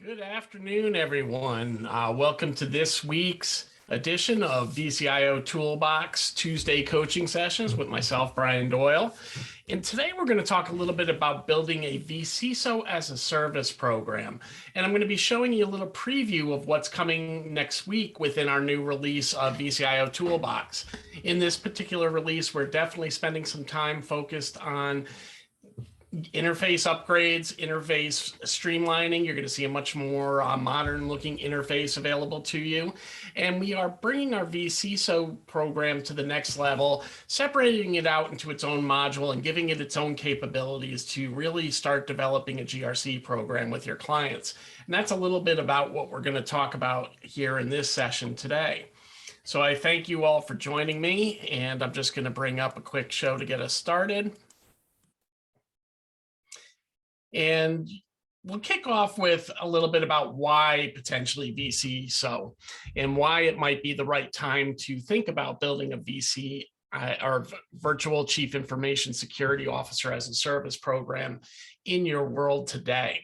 Good afternoon, everyone. Welcome to this week's edition of vCIOToolbox Tuesday coaching sessions with myself, Brian Doyle. And today we're going to talk a little bit about building a vCISO as a service program. And I'm going to be showing you a little preview of what's coming next week within our new release of vCIOToolbox. In this particular release, we're definitely spending some time focused on interface upgrades, interface streamlining. You're going to see a much more modern looking interface available to you. And we are bringing our vCISO program to the next level, separating it out into its own module and giving it its own capabilities to really start developing a GRC program with your clients. And that's a little bit about what we're going to talk about here in this session today. So I thank you all for joining me, and I'm just going to bring up a quick show to get us started. And we'll kick off with a little bit about why potentially vCISO and why it might be the right time to think about building a VC or virtual chief information security officer as a service program in your world today.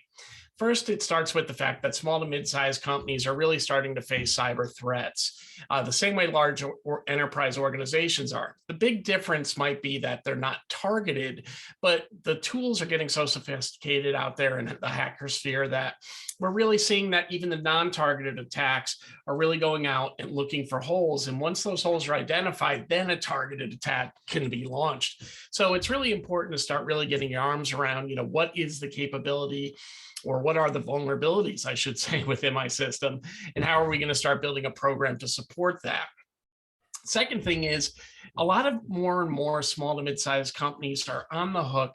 First, it starts with the fact that small to mid-sized companies are really starting to face cyber threats, the same way large enterprise organizations are. The big difference might be that they're not targeted, but the tools are getting so sophisticated out there in the hacker sphere that we're really seeing that even the non-targeted attacks are really going out and looking for holes. And once those holes are identified, then a targeted attack can be launched. So it's really important to start really getting your arms around, what is the capability, or what are the vulnerabilities, I should say, within my system, and how are we going to start building a program to support that? Second thing is, a lot of more and more small to mid-sized companies are on the hook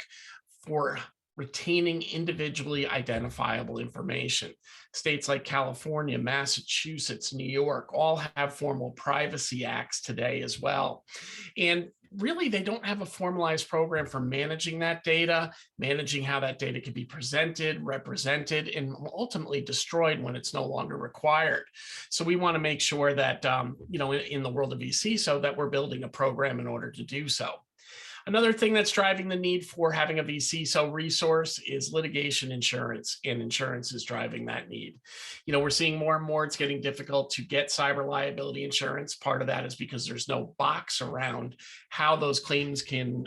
for retaining individually identifiable information. States like California, Massachusetts, New York all have formal privacy acts today as well. And really, they don't have a formalized program for managing that data, managing how that data can be presented, represented, and ultimately destroyed when it's no longer required. So we want to make sure that, in the world of vCISO, that we're building a program in order to do so. Another thing that's driving the need for having a vCISO resource is litigation insurance, and insurance is driving that need. We're seeing more and more it's getting difficult to get cyber liability insurance. Part of that is because there's no box around how those claims can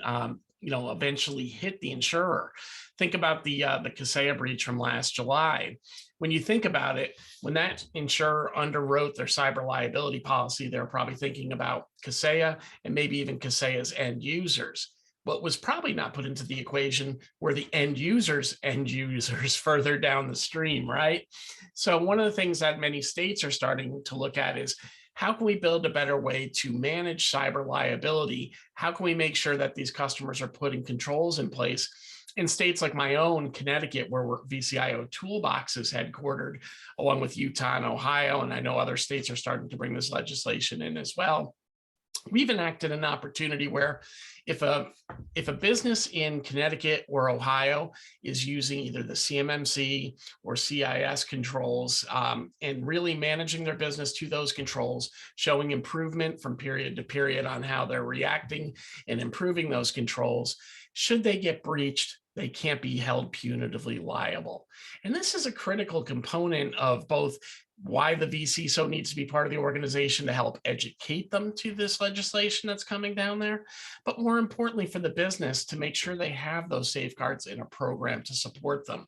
eventually hit the insurer. Think about the Kaseya breach from last July. When you think about it, when that insurer underwrote their cyber liability policy, they're probably thinking about Kaseya and maybe even Kaseya's end users. What was probably not put into the equation were the end users further down the stream, right? So one of the things that many states are starting to look at is, how can we build a better way to manage cyber liability? How can we make sure that these customers are putting controls in place? In states like my own, Connecticut, where vCIOToolbox is headquartered, along with Utah and Ohio, and I know other states are starting to bring this legislation in as well, we've enacted an opportunity where if a business in Connecticut or Ohio is using either the CMMC or CIS controls and really managing their business to those controls, showing improvement from period to period on how they're reacting and improving those controls, should they get breached, they can't be held punitively liable. And this is a critical component of both why the vCISO needs to be part of the organization to help educate them to this legislation that's coming down there, but more importantly for the business to make sure they have those safeguards in a program to support them.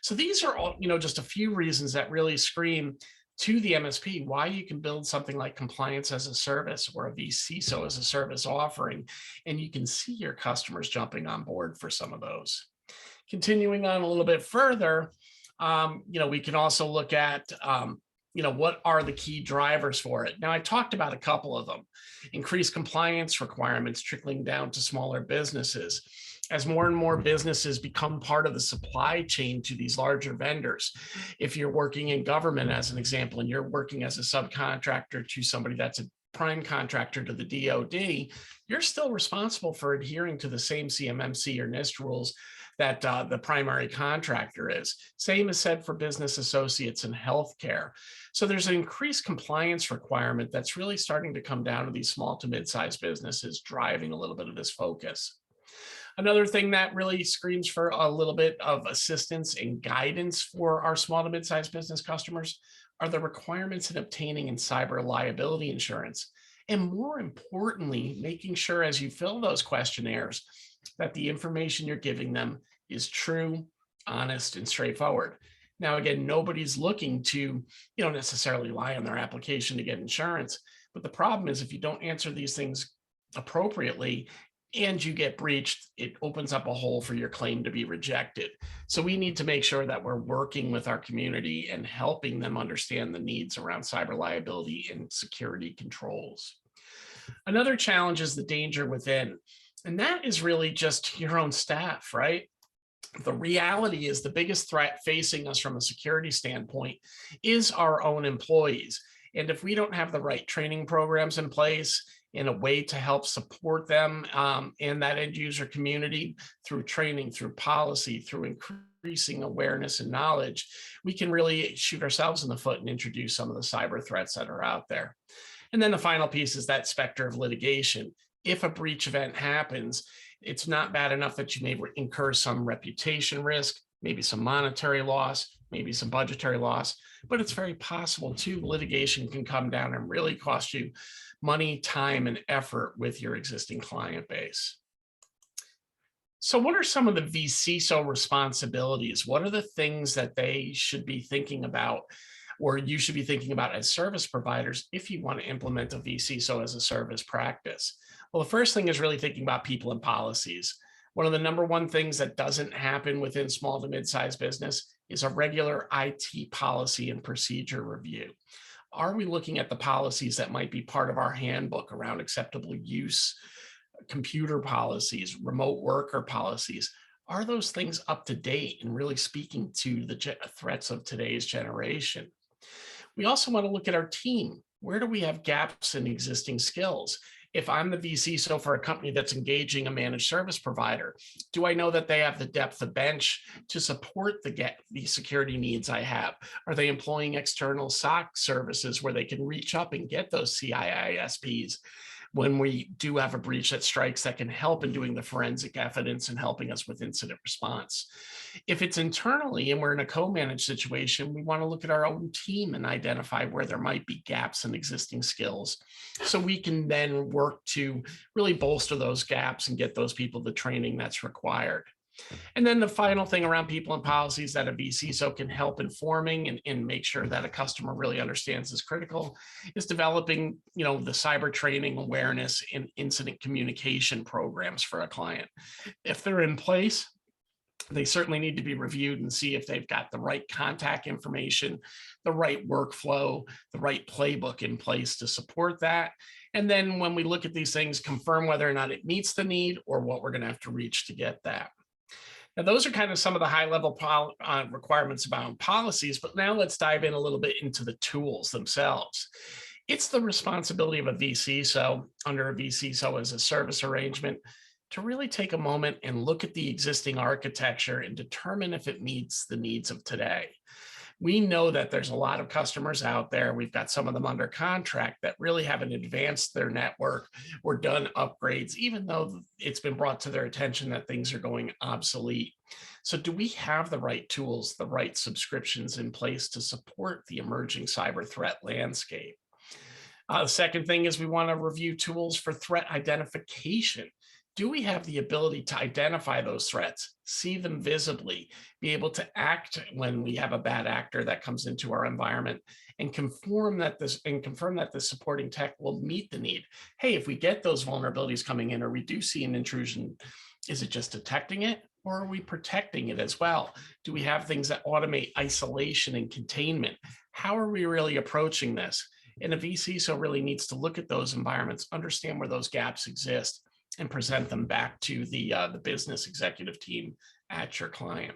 So these are all, just a few reasons that really scream to the MSP why you can build something like compliance as a service or a vCISO as a service offering, and you can see your customers jumping on board for some of those. Continuing on a little bit further, we can also look at what are the key drivers for it? Now, I talked about a couple of them. Increased compliance requirements trickling down to smaller businesses. As more and more businesses become part of the supply chain to these larger vendors. If you're working in government, as an example, and you're working as a subcontractor to somebody that's a prime contractor to the DoD, you're still responsible for adhering to the same CMMC or NIST rules that the primary contractor is. Same is said for business associates in healthcare. So there's an increased compliance requirement that's really starting to come down to these small to mid-sized businesses, driving a little bit of this focus. Another thing that really screams for a little bit of assistance and guidance for our small to mid-sized business customers are the requirements in obtaining in cyber liability insurance. And more importantly, making sure as you fill those questionnaires that the information you're giving them is true, honest, and straightforward. Now, again, nobody's looking to, necessarily lie on their application to get insurance. But the problem is if you don't answer these things appropriately and you get breached, it opens up a hole for your claim to be rejected. So we need to make sure that we're working with our community and helping them understand the needs around cyber liability and security controls. Another challenge is the danger within, and that is really just your own staff, right? The reality is the biggest threat facing us from a security standpoint is our own employees. And if we don't have the right training programs in place in a way to help support them and that end user community through training, through policy, through increasing awareness and knowledge, we can really shoot ourselves in the foot and introduce some of the cyber threats that are out there. And then the final piece is that specter of litigation. If a breach event happens, it's not bad enough that you may incur some reputation risk, maybe some monetary loss, maybe some budgetary loss, but it's very possible too, litigation can come down and really cost you money, time, and effort with your existing client base. So what are some of the vCISO responsibilities? What are the things that they should be thinking about or you should be thinking about as service providers if you want to implement a vCISO as a service practice? Well, the first thing is really thinking about people and policies. One of the number one things that doesn't happen within small to mid-sized business is a regular IT policy and procedure review. Are we looking at the policies that might be part of our handbook around acceptable use, computer policies, remote worker policies? Are those things up to date and really speaking to the threats of today's generation? We also want to look at our team. Where do we have gaps in existing skills? If I'm the vCISO for a company that's engaging a managed service provider, do I know that they have the depth of bench to support the security needs I have? Are they employing external SOC services where they can reach up and get those CIISPs when we do have a breach that strikes that can help in doing the forensic evidence and helping us with incident response? If it's internally and we're in a co-managed situation, we want to look at our own team and identify where there might be gaps in existing skills so we can then work to really bolster those gaps and get those people the training that's required. And then the final thing around people and policies that a vCISO can help informing and make sure that a customer really understands is critical is developing, the cyber training awareness and incident communication programs for a client. If they're in place, they certainly need to be reviewed and see if they've got the right contact information, the right workflow, the right playbook in place to support that. And then when we look at these things, confirm whether or not it meets the need or what we're going to have to reach to get that. Now, those are kind of some of the high-level requirements about policies, but now let's dive in a little bit into the tools themselves. It's the responsibility of a vCISO under a vCISO as a service arrangement to really take a moment and look at the existing architecture and determine if it meets the needs of today. We know that there's a lot of customers out there. We've got some of them under contract that really haven't advanced their network or done upgrades, even though it's been brought to their attention that things are going obsolete. So do we have the right tools, the right subscriptions in place to support the emerging cyber threat landscape? The second thing is we want to review tools for threat identification. Do we have the ability to identify those threats, see them visibly, be able to act when we have a bad actor that comes into our environment, and confirm that the supporting tech will meet the need? Hey, if we get those vulnerabilities coming in or we do see an intrusion, is it just detecting it or are we protecting it as well? Do we have things that automate isolation and containment? How are we really approaching this? And a vCISO really needs to look at those environments, understand where those gaps exist, and present them back to the business executive team at your client.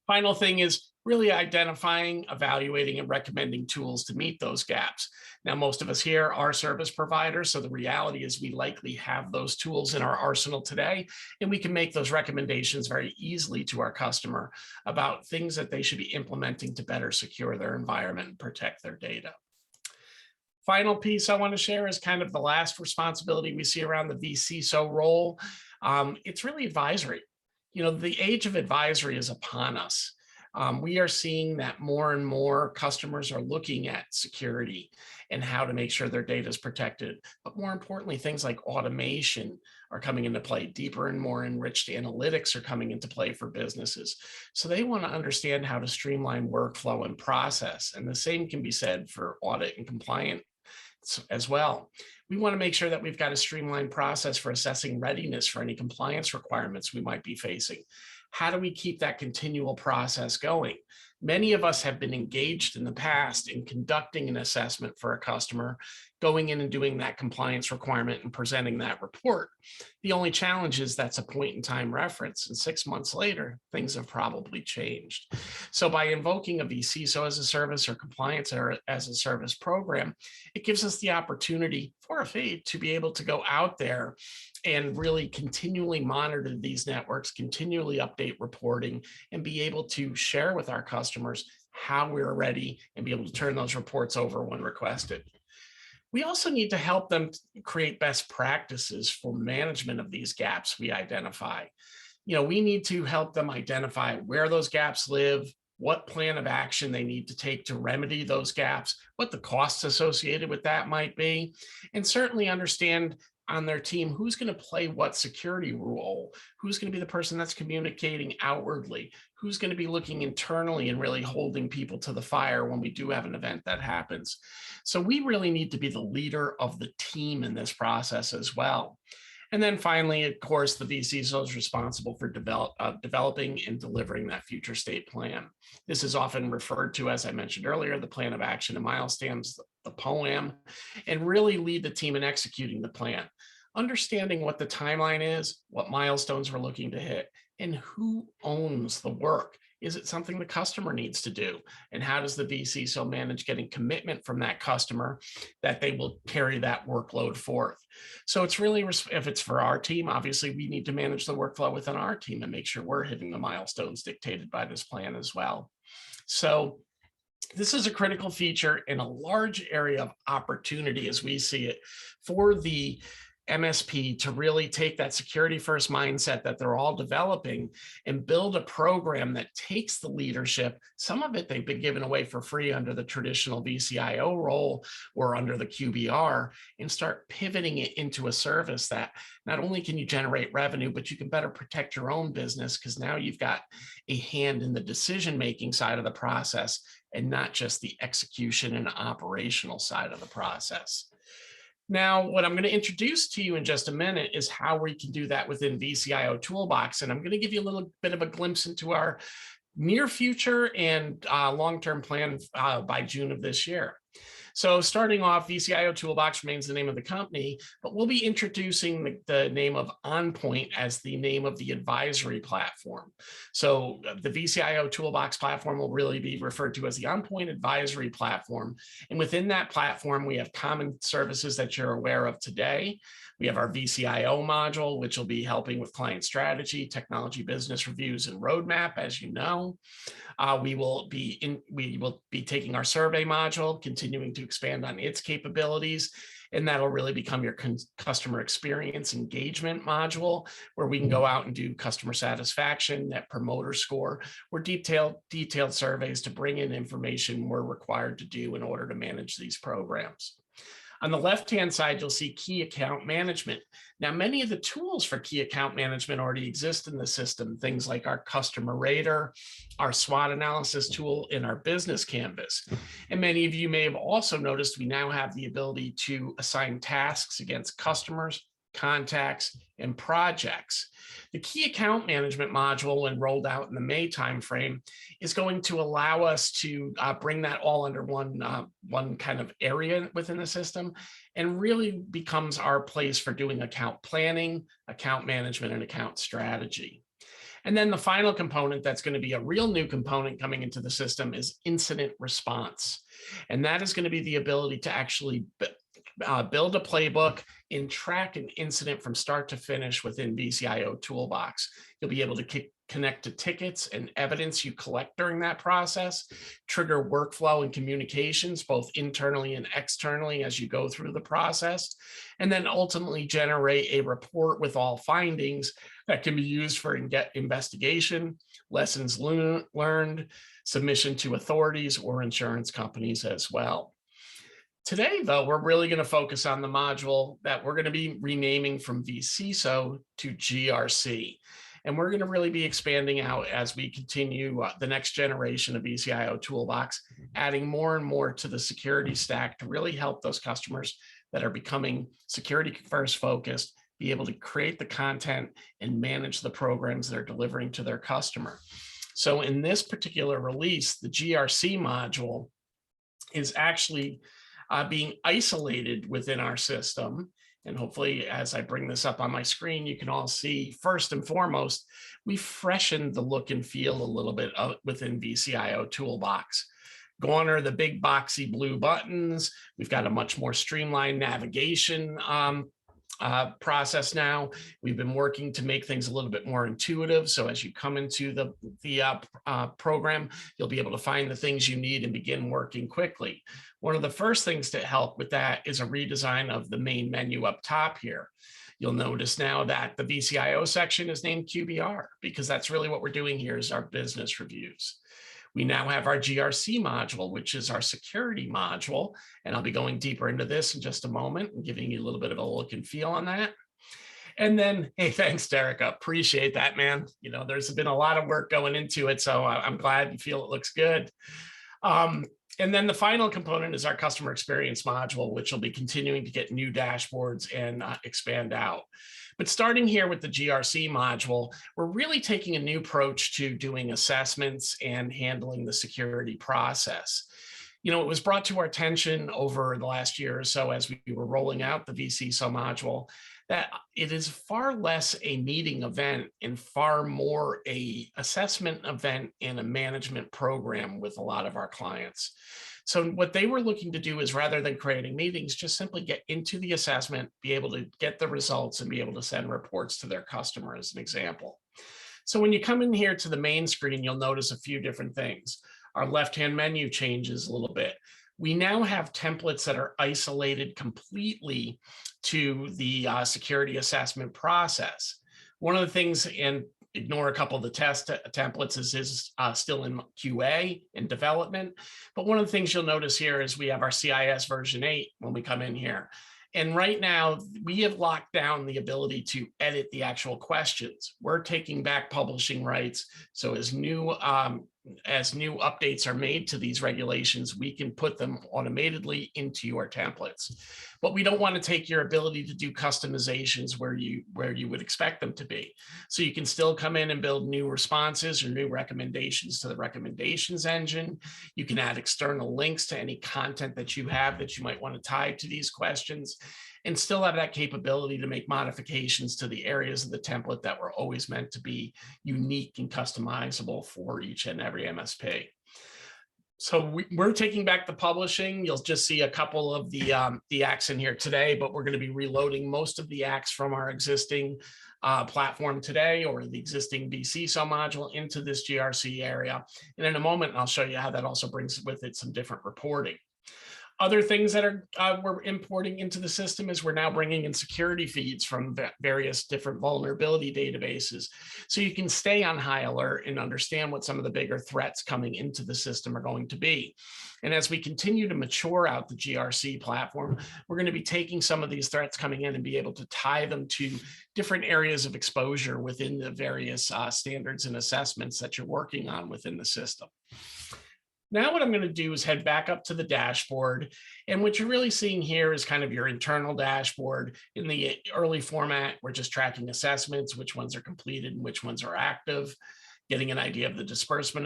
Final thing is really identifying, evaluating, and recommending tools to meet those gaps. Now, most of us here are service providers, so the reality is we likely have those tools in our arsenal today, and we can make those recommendations very easily to our customer about things that they should be implementing to better secure their environment and protect their data. Final piece I want to share is kind of the last responsibility we see around the vCISO role. It's really advisory. The age of advisory is upon us. We are seeing that more and more customers are looking at security and how to make sure their data is protected. But more importantly, things like automation are coming into play. Deeper and more enriched analytics are coming into play for businesses. So they want to understand how to streamline workflow and process. And the same can be said for audit and compliance as well. We want to make sure that we've got a streamlined process for assessing readiness for any compliance requirements we might be facing. How do we keep that continual process going? Many of us have been engaged in the past in conducting an assessment for a customer, going in and doing that compliance requirement and presenting that report. The only challenge is that's a point in time reference, and 6 months later, things have probably changed. So by invoking a vCISO as a service or compliance as a service program, it gives us the opportunity for a fee to be able to go out there and really continually monitor these networks, continually update reporting, and be able to share with our customers how we're ready and be able to turn those reports over when requested. We also need to help them create best practices for management of these gaps we identify. We need to help them identify where those gaps live, what plan of action they need to take to remedy those gaps, what the costs associated with that might be, and certainly understand on their team who's going to play what security role, who's going to be the person that's communicating outwardly, who's going to be looking internally and really holding people to the fire when we do have an event that happens. So we really need to be the leader of the team in this process as well. And then finally, of course, the vCISO is responsible for developing and delivering that future state plan. This is often referred to, as I mentioned earlier, the plan of action and milestones, the POAM, and really lead the team in executing the plan. Understanding what the timeline is, what milestones we're looking to hit, and who owns the work. Is it something the customer needs to do? And how does the vCISO manage getting commitment from that customer that they will carry that workload forth? So it's really, if it's for our team, obviously we need to manage the workflow within our team and make sure we're hitting the milestones dictated by this plan as well. So this is a critical feature in a large area of opportunity as we see it for the MSP to really take that security first mindset that they're all developing and build a program that takes the leadership. Some of it they've been given away for free under the traditional vCIO role or under the QBR, and start pivoting it into a service that not only can you generate revenue, but you can better protect your own business because now you've got a hand in the decision-making side of the process and not just the execution and operational side of the process. Now, what I'm going to introduce to you in just a minute is how we can do that within vCIOToolbox. And I'm going to give you a little bit of a glimpse into our near future and long-term plan by June of this year. So starting off, vCIOToolbox remains the name of the company, but we'll be introducing the name of OnPoint as the name of the advisory platform. So the vCIOToolbox platform will really be referred to as the OnPoint advisory platform. And within that platform, we have common services that you're aware of today. We have our vCIO module, which will be helping with client strategy, technology, business reviews, and roadmap, as you know. We will be taking our survey module, continuing to expand on its capabilities, and that'll really become your customer experience engagement module, where we can go out and do customer satisfaction, net promoter score, or detailed surveys to bring in information we're required to do in order to manage these programs. On the left-hand side, you'll see key account management. Now, many of the tools for key account management already exist in the system, things like our customer rater, our SWOT analysis tool, and our business canvas. And many of you may have also noticed we now have the ability to assign tasks against customers, contacts, and projects. The key account management module, when rolled out in the May timeframe, is going to allow us to bring that all under one kind of area within the system, and really becomes our place for doing account planning, account management, and account strategy. And then the final component that's going to be a real new component coming into the system is incident response. And that is going to be the ability to actually build a playbook and track an incident from start to finish within vCIOToolbox. You'll be able to connect to tickets and evidence you collect during that process, trigger workflow and communications, both internally and externally as you go through the process, and then ultimately generate a report with all findings that can be used for investigation, lessons learned, submission to authorities or insurance companies as well. Today, though, we're really going to focus on the module that we're going to be renaming from vCISO to GRC. And we're going to really be expanding out as we continue the next generation of vCIOToolbox, adding more and more to the security stack to really help those customers that are becoming security first focused be able to create the content and manage the programs they're delivering to their customer. So in this particular release, the GRC module is actually being isolated within our system. And hopefully, as I bring this up on my screen, you can all see, first and foremost, we freshened the look and feel a little bit within vCIOToolbox. Gone are the big boxy blue buttons. We've got a much more streamlined navigation process now. We've been working to make things a little bit more intuitive. So as you come into the program, you'll be able to find the things you need and begin working quickly. One of the first things to help with that is a redesign of the main menu up top here. You'll notice now that the vCIO section is named QBR because that's really what we're doing here is our business reviews. We now have our GRC module, which is our security module. And I'll be going deeper into this in just a moment and giving you a little bit of a look and feel on that. And then, hey, thanks, Derek. I appreciate that, man. You know, there's been a lot of work going into it, so I'm glad you feel it looks good. And then the final component is our customer experience module, which will be continuing to get new dashboards and expand out. But starting here with the GRC module, we're really taking a new approach to doing assessments and handling the security process. You know, it was brought to our attention over the last year or so as we were rolling out the vCISO module that it is far less a meeting event and far more a assessment event and a management program with a lot of our clients. So what they were looking to do is rather than creating meetings, just simply get into the assessment, be able to get the results and be able to send reports to their customer as an example. So when you come in here to the main screen, you'll notice a few different things. Our left-hand menu changes a little bit. We now have templates that are isolated completely to the security assessment process. One of the things, and ignore a couple of the test templates, is still in QA and development. But one of the things you'll notice here is we have our CIS version 8 when we come in here. And right now, we have locked down the ability to edit the actual questions. We're taking back publishing rights. So as new updates are made to these regulations, we can put them automatically into your templates. But we don't want to take your ability to do customizations where you would expect them to be. So you can still come in and build new responses or new recommendations to the recommendations engine. You can add external links to any content that you have that you might want to tie to these questions, and still have that capability to make modifications to the areas of the template that were always meant to be unique and customizable for each and every MSP. So we're taking back the publishing. You'll just see a couple of the acts in here today, but we're going to be reloading most of the acts from our existing platform today, or the existing vCISO module, into this GRC area. And in a moment, I'll show you how that also brings with it some different reporting. Other things that we're importing into the system is we're now bringing in security feeds from various different vulnerability databases. So you can stay on high alert and understand what some of the bigger threats coming into the system are going to be. And as we continue to mature out the GRC platform, we're going to be taking some of these threats coming in and be able to tie them to different areas of exposure within the various standards and assessments that you're working on within the system. Now what I'm going to do is head back up to the dashboard. And what you're really seeing here is kind of your internal dashboard. In the early format, we're just tracking assessments, which ones are completed and which ones are active, getting an idea of the disbursement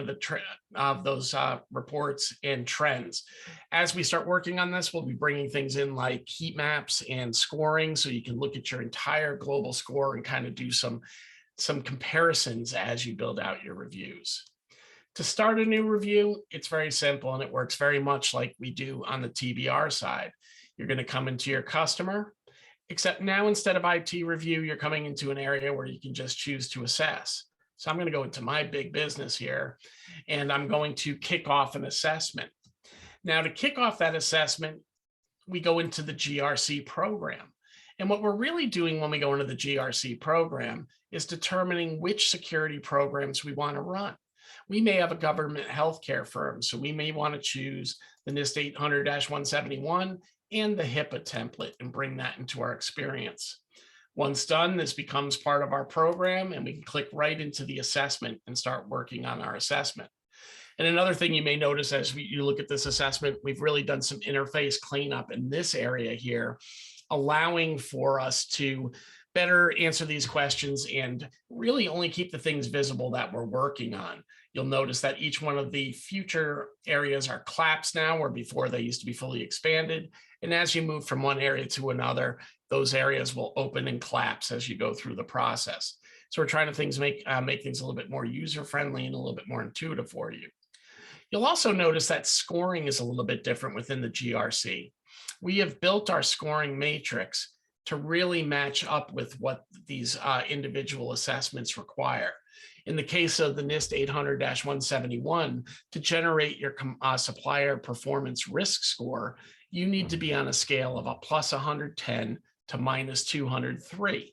of those reports and trends. As we start working on this, we'll be bringing things in like heat maps and scoring, so you can look at your entire global score and kind of do some comparisons as you build out your reviews. To start a new review, it's very simple, and it works very much like we do on the TBR side. You're going to come into your customer, except now instead of IT review, you're coming into an area where you can just choose to assess. So I'm going to go into my big business here, and I'm going to kick off an assessment. Now, to kick off that assessment, we go into the GRC program. And what we're really doing when we go into the GRC program is determining which security programs we want to run. We may have a government healthcare firm, so we may want to choose the NIST 800-171 and the HIPAA template and bring that into our experience. Once done, this becomes part of our program, and we can click right into the assessment and start working on our assessment. And another thing you may notice as you look at this assessment, we've really done some interface cleanup in this area here, allowing for us to better answer these questions and really only keep the things visible that we're working on. You'll notice that each one of the future areas are collapsed now, where before they used to be fully expanded. And as you move from one area to another, those areas will open and collapse as you go through the process. So we're trying to make things a little bit more user-friendly and a little bit more intuitive for you. You'll also notice that scoring is a little bit different within the GRC. We have built our scoring matrix to really match up with what these individual assessments require. In the case of the NIST 800-171, to generate your supplier performance risk score, you need to be on a scale of a +110 to -203.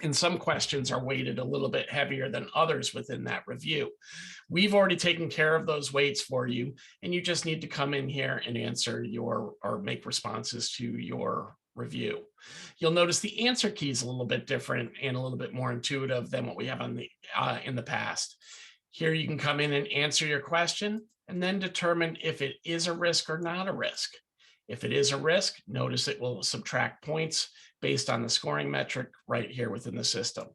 And some questions are weighted a little bit heavier than others within that review. We've already taken care of those weights for you, and you just need to come in here and answer or make responses to your review. You'll notice the answer key is a little bit different and a little bit more intuitive than what we have on in the past. Here you can come in and answer your question and then determine if it is a risk or not a risk. If it is a risk, notice it will subtract points based on the scoring metric right here within the system.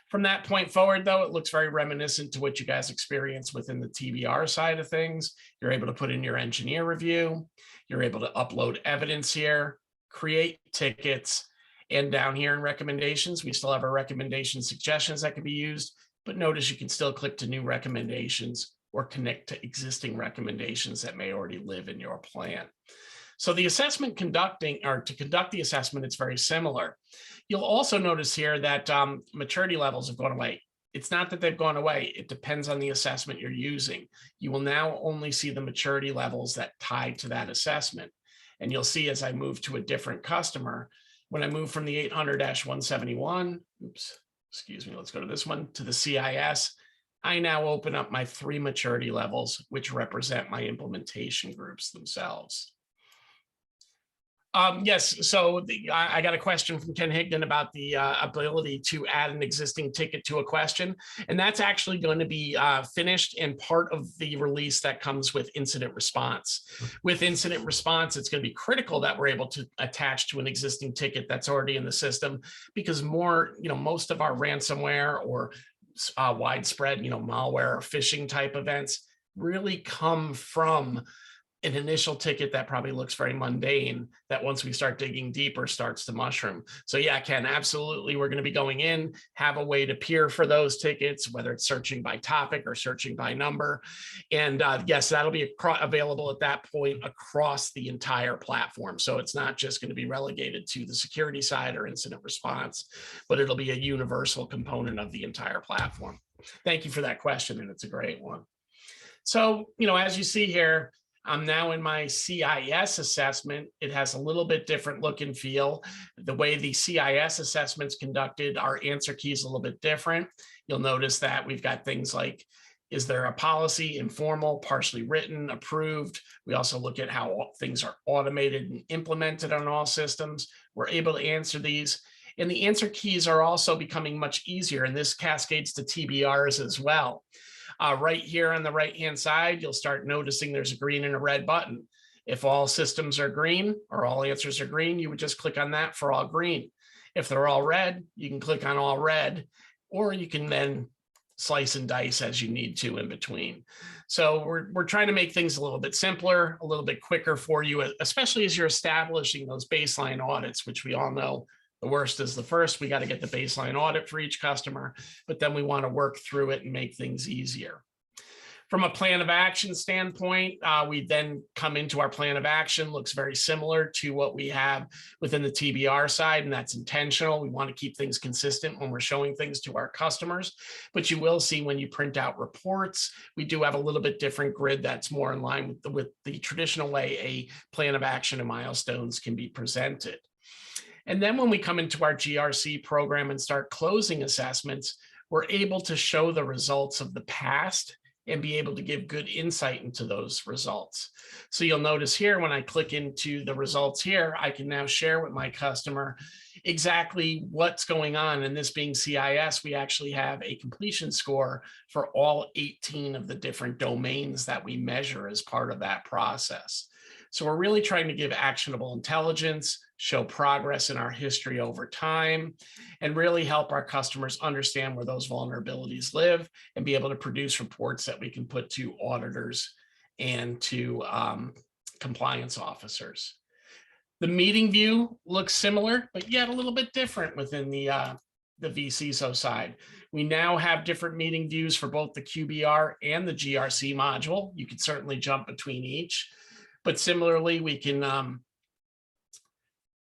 From that point forward, though, it looks very reminiscent to what you guys experience within the TBR side of things. You're able to put in your engineer review. You're able to upload evidence here, create tickets, and down here in recommendations, we still have our recommendation suggestions that can be used, but notice you can still click to new recommendations or connect to existing recommendations that may already live in your plan. So the assessment to conduct the assessment, it's very similar. You'll also notice here that maturity levels have gone away. It's not that they've gone away. It depends on the assessment you're using. You will now only see the maturity levels that tie to that assessment. And you'll see as I move to a different customer, when I move from the 800-171, let's go to this one, to the CIS, I now open up my 3 maturity levels, which represent my implementation groups themselves. Yes, so I got a question from Ken Higdon about the ability to add an existing ticket to a question, and that's actually going to be finished and part of the release that comes with incident response. With incident response, it's going to be critical that we're able to attach to an existing ticket that's already in the system, because most of our ransomware or widespread, malware or phishing type events really come from an initial ticket that probably looks very mundane, that once we start digging deeper starts to mushroom. So yeah, Ken, absolutely. We're going to be going in, have a way to peer for those tickets, whether it's searching by topic or searching by number. And yes, that'll be available at that point across the entire platform. So it's not just going to be relegated to the security side or incident response, but it'll be a universal component of the entire platform. Thank you for that question, and it's a great one. So, as you see here, I'm now in my CIS assessment. It has a little bit different look and feel. The way the CIS assessment's conducted, our answer key is a little bit different. You'll notice that we've got things like, is there a policy, informal, partially written, approved? We also look at how things are automated and implemented on all systems. We're able to answer these. And the answer keys are also becoming much easier, and this cascades to TBRs as well. Right here on the right-hand side, you'll start noticing there's a green and a red button. If all systems are green or all answers are green, you would just click on that for all green. If they're all red, you can click on all red, or you can then slice and dice as you need to in between. So we're trying to make things a little bit simpler, a little bit quicker for you, especially as you're establishing those baseline audits, which we all know the worst is the first. We got to get the baseline audit for each customer, but then we want to work through it and make things easier. From a plan of action standpoint, we then come into our plan of action. Looks very similar to what we have within the TBR side, and that's intentional. We want to keep things consistent when we're showing things to our customers. But you will see when you print out reports, we do have a little bit different grid that's more in line with the traditional way a plan of action and milestones can be presented. And then when we come into our GRC program and start closing assessments, we're able to show the results of the past and be able to give good insight into those results. So you'll notice here, when I click into the results here, I can now share with my customer exactly what's going on. And this being CIS, we actually have a completion score for all 18 of the different domains that we measure as part of that process. So we're really trying to give actionable intelligence, show progress in our history over time, and really help our customers understand where those vulnerabilities live and be able to produce reports that we can put to auditors and to compliance officers. The meeting view looks similar, but yet a little bit different within the vCISO side. We now have different meeting views for both the QBR and the GRC module. You can certainly jump between each. But similarly, we can,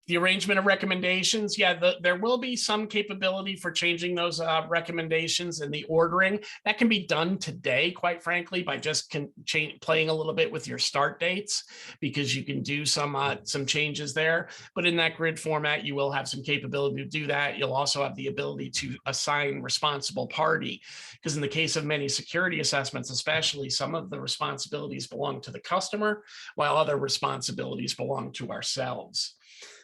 the arrangement of recommendations, there will be some capability for changing those recommendations and the ordering. That can be done today, quite frankly, by just playing a little bit with your start dates, because you can do some changes there. But in that grid format, you will have some capability to do that. You'll also have the ability to assign responsible party, because in the case of many security assessments, especially, some of the responsibilities belong to the customer, while other responsibilities belong to ourselves.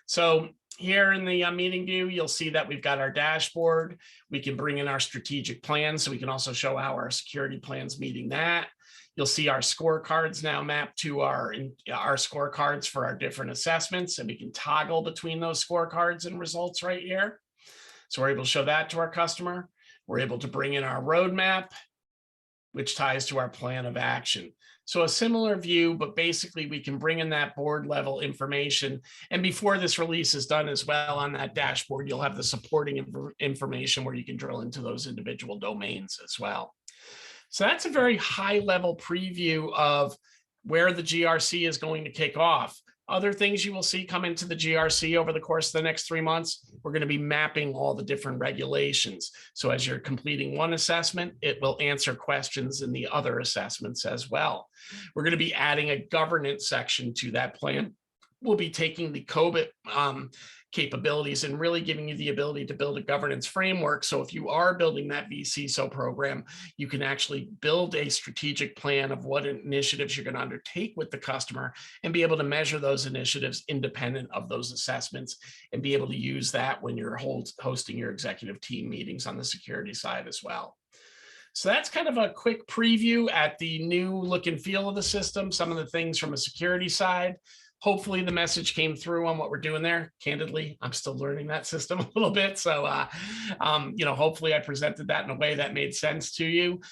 So here in the meeting view, you'll see that we've got our dashboard. We can bring in our strategic plan, so we can also show how our security plan's meeting that. You'll see our scorecards now mapped to our scorecards for our different assessments, and we can toggle between those scorecards and results right here. So we're able to show that to our customer. We're able to bring in our roadmap, which ties to our plan of action. So a similar view, but basically we can bring in that board level information. And before this release is done as well, on that dashboard, you'll have the supporting information where you can drill into those individual domains as well. So that's a very high level preview of where the GRC is going to kick off. Other things you will see come into the GRC over the course of the next 3 months, we're going to be mapping all the different regulations. So as you're completing one assessment, it will answer questions in the other assessments as well. We're going to be adding a governance section to that plan. We'll be taking the COBIT capabilities and really giving you the ability to build a governance framework. So if you are building that vCISO program, you can actually build a strategic plan of what initiatives you're going to undertake with the customer and be able to measure those initiatives independent of those assessments and be able to use that when you're hosting your executive team meetings on the security side as well. So that's kind of a quick preview at the new look and feel of the system, some of the things from a security side. Hopefully the message came through on what we're doing there. Candidly, I'm still learning that system a little bit. So, hopefully I presented that in a way that made sense to you.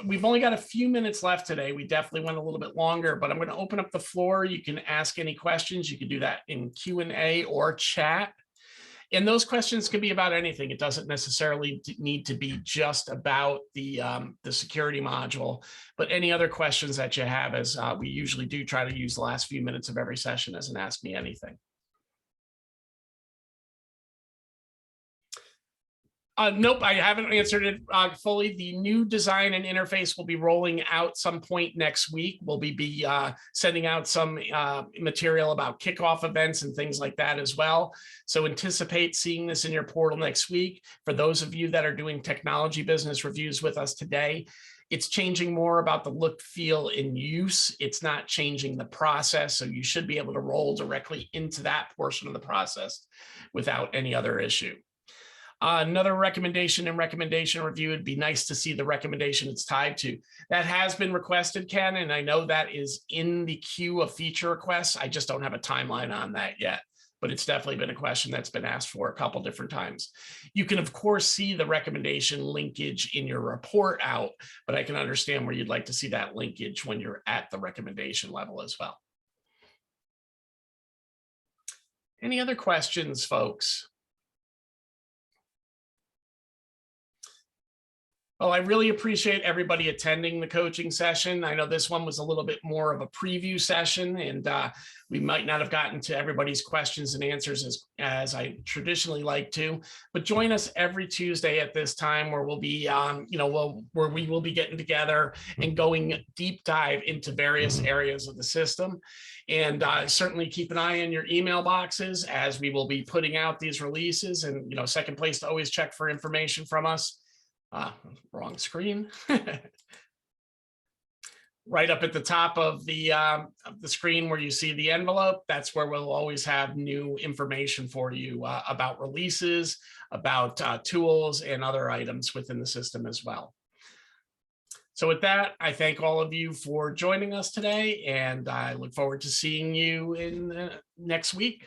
We've only got a few minutes left today. We definitely went a little bit longer, but I'm going to open up the floor. You can ask any questions. You can do that in Q&A or chat. And those questions can be about anything. It doesn't necessarily need to be just about the security module, but any other questions that you have, as we usually do try to use the last few minutes of every session as an Ask Me Anything. Nope, I haven't answered it fully. The new design and interface will be rolling out some point next week. We'll be sending out some material about kickoff events and things like that as well. So anticipate seeing this in your portal next week. For those of you that are doing technology business reviews with us today, it's changing more about the look, feel, and use. It's not changing the process. So you should be able to roll directly into that portion of the process without any other issue. Another recommendation and recommendation review, it'd be nice to see the recommendation it's tied to. That has been requested, Ken, and I know that is in the queue of feature requests. I just don't have a timeline on that yet, but it's definitely been a question that's been asked for a couple different times. You can, of course, see the recommendation linkage in your report out, but I can understand where you'd like to see that linkage when you're at the recommendation level as well. Any other questions, folks? Well, I really appreciate everybody attending the coaching session. I know this one was a little bit more of a preview session, and we might not have gotten to everybody's questions and answers as I traditionally like to. But join us every Tuesday at this time, where we'll be, where we will be getting together and going deep dive into various areas of the system. And certainly keep an eye on your email boxes, as we will be putting out these releases. And second place to always check for information from us. Wrong screen. Right up at the top of the screen where you see the envelope, that's where we'll always have new information for you about releases, about tools, and other items within the system as well. So with that, I thank all of you for joining us today, and I look forward to seeing you in next week.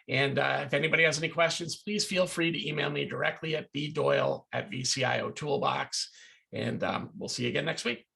And if anybody has any questions, please feel free to email me directly at bdoyle@vCIOToolbox. And we'll see you again next week.